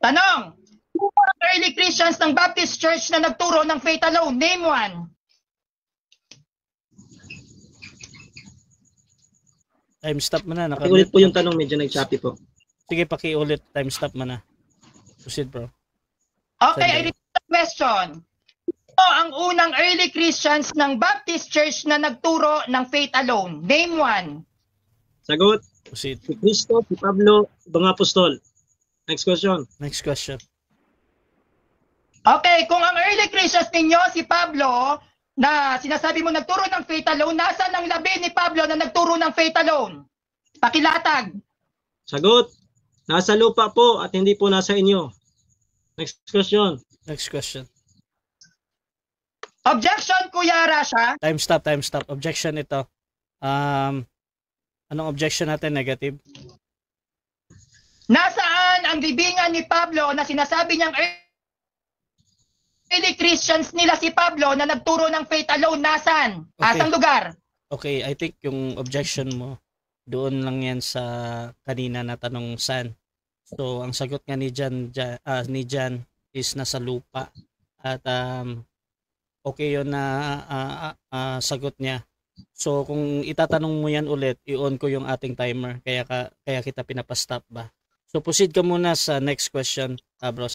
Tanong, sino ang early Christians ng Baptist Church na nagturo ng faith alone? Name one. Time stop mo na. Pakiulit po yung tanong, medyo nag-choppy po. Sige, pakiulit. Time stop mo na. Proceed, bro. Okay, I repeat the question. Sino ang unang early Christians ng Baptist Church na nagturo ng faith alone? Name one. Sagot. Proceed. Si Cristo, si Pablo, ibang apostol. Next question. Next question. Okay, kung ang early Christians ninyo, si Pablo, na sinasabi mo nagturo ng faith alone, nasaan ang labi ni Pablo na nagturo ng faith alone? Pakilatag. Sagot. Nasa lupa po at hindi po nasa inyo. Next question. Next question. Objection, Kuya Rasha. Time stop, time stop. Objection ito. Anong objection natin? Negative? Nasaan ang libingan ni Pablo na sinasabi niyang early Christians nila si Pablo na nagturo ng faith alone? Nasaan? Okay. Asang lugar? Okay, I think yung objection mo, doon lang yan sa kanina na tanong saan. So, ang sagot nga ni Jan is nasa lupa. At okay yun na sagot niya. So, kung itatanong mo yan ulit, i-on ko yung ating timer. Kaya kita pinapastop ba? So, proceed ka muna sa next question, bro.